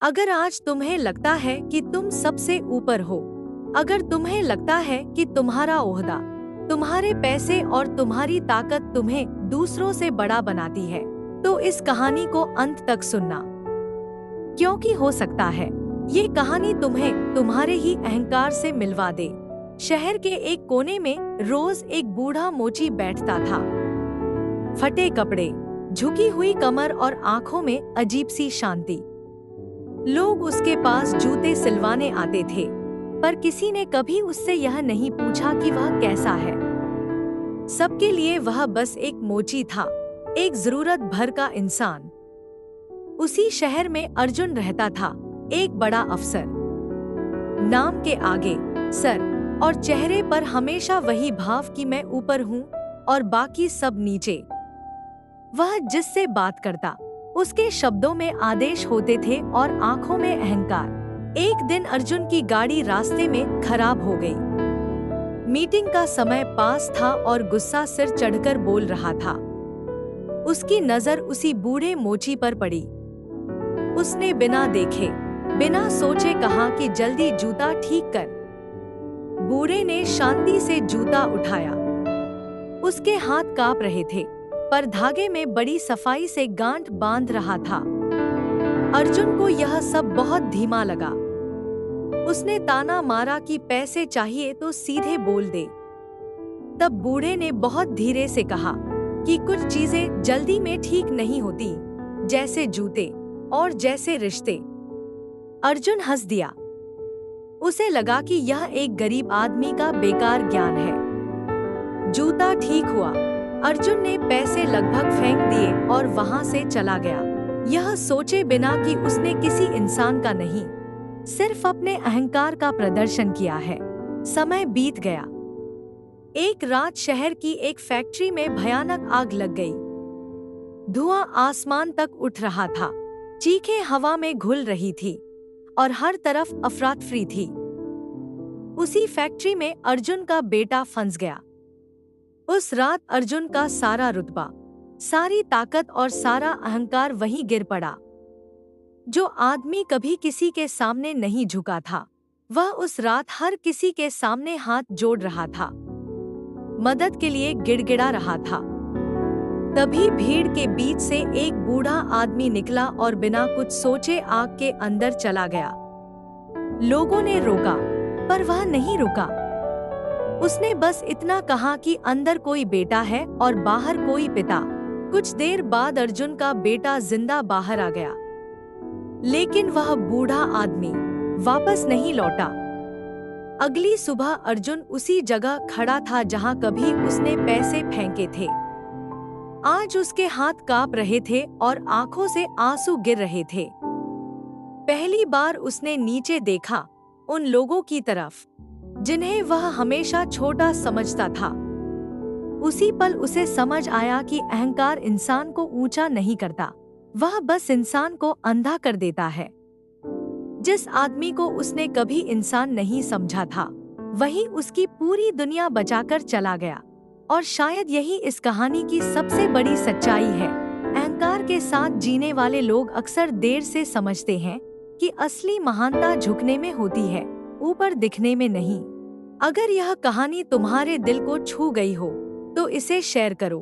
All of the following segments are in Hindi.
अगर आज तुम्हें लगता है कि तुम सबसे ऊपर हो, अगर तुम्हें लगता है कि तुम्हारा ओहदा, तुम्हारे पैसे और तुम्हारी ताकत तुम्हें दूसरों से बड़ा बनाती है, तो इस कहानी को अंत तक सुनना, क्योंकि हो सकता है ये कहानी तुम्हें तुम्हारे ही अहंकार से मिलवा दे। शहर के एक कोने में रोज एक बूढ़ा मोची बैठता था। फटे कपड़े, झुकी हुई कमर और आंखों में अजीब सी शांति। लोग उसके पास जूते सिलवाने आते थे, पर किसी ने कभी उससे यह नहीं पूछा कि वह कैसा है। सबके लिए वह बस एक मोची था, एक जरूरत भर का इंसान। उसी शहर में अर्जुन रहता था, एक बड़ा अफसर। नाम के आगे सर और चेहरे पर हमेशा वही भाव कि मैं ऊपर हूँ और बाकी सब नीचे। वह जिससे बात करता, उसके शब्दों में आदेश होते थे और आंखों में अहंकार। एक दिन अर्जुन की गाड़ी रास्ते में खराब हो गई। मीटिंग का समय पास था और गुस्सा सिर चढ़कर बोल रहा था। उसकी नजर उसी बूढ़े मोची पर पड़ी। उसने बिना देखे, बिना सोचे कहा कि जल्दी जूता ठीक कर। बूढ़े ने शांति से जूता उठाया। उसके हाथ कांप रहे थे, पर धागे में बड़ी सफाई से गांठ बांध रहा था। अर्जुन को यह सब बहुत धीमा लगा। उसने ताना मारा कि पैसे चाहिए तो सीधे बोल दे। तब बूढ़े ने बहुत धीरे से कहा कि कुछ चीजें जल्दी में ठीक नहीं होती, जैसे जूते और जैसे रिश्ते। अर्जुन हंस दिया। उसे लगा कि यह एक गरीब आदमी का बेकार ज्ञान है। जूता ठीक हुआ। अर्जुन ने पैसे लगभग फेंक दिए और वहां से चला गया, यह सोचे बिना कि उसने किसी इंसान का नहीं, सिर्फ अपने अहंकार का प्रदर्शन किया है। समय बीत गया। एक रात शहर की एक फैक्ट्री में भयानक आग लग गई। धुआं आसमान तक उठ रहा था, चीखें हवा में घुल रही थी और हर तरफ अफरा-तफरी थी। उसी फैक्ट्री में अर्जुन का बेटा फंस गया। उस रात अर्जुन का सारा रुतबा, सारी ताकत और सारा अहंकार वहीं गिर पड़ा। जो आदमी कभी किसी के सामने नहीं झुका था, वह उस रात हर किसी के सामने हाथ जोड़ रहा था, मदद के लिए गिड़गिड़ा रहा था। तभी भीड़ के बीच से एक बूढ़ा आदमी निकला और बिना कुछ सोचे आग के अंदर चला गया। लोगों ने रोका, पर वह नहीं रुका। उसने बस इतना कहा कि अंदर कोई बेटा है और बाहर कोई पिता। कुछ देर बाद अर्जुन का बेटा जिंदा बाहर आ गया, लेकिन वह बूढ़ा आदमी वापस नहीं लौटा। अगली सुबह अर्जुन उसी जगह खड़ा था जहां कभी उसने पैसे फेंके थे। आज उसके हाथ कांप रहे थे और आंखों से आंसू गिर रहे थे। पहली बार उसने नीचे देखा, उन लोगों की तरफ जिन्हें वह हमेशा छोटा समझता था। उसी पल उसे समझ आया कि अहंकार इंसान को ऊंचा नहीं करता, वह बस इंसान को अंधा कर देता है। जिस आदमी को उसने कभी इंसान नहीं समझा था, वही उसकी पूरी दुनिया बचाकर चला गया। और शायद यही इस कहानी की सबसे बड़ी सच्चाई है। अहंकार के साथ जीने वाले लोग अक्सर देर से समझते हैं कि असली महानता झुकने में होती है, ऊपर दिखने में नहीं। अगर यह कहानी तुम्हारे दिल को छू गई हो, तो इसे शेयर करो।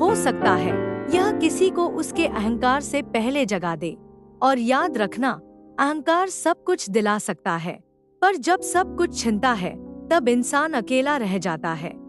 हो सकता है यह किसी को उसके अहंकार से पहले जगा दे। और याद रखना, अहंकार सब कुछ दिला सकता है, पर जब सब कुछ छिनता है, तब इंसान अकेला रह जाता है।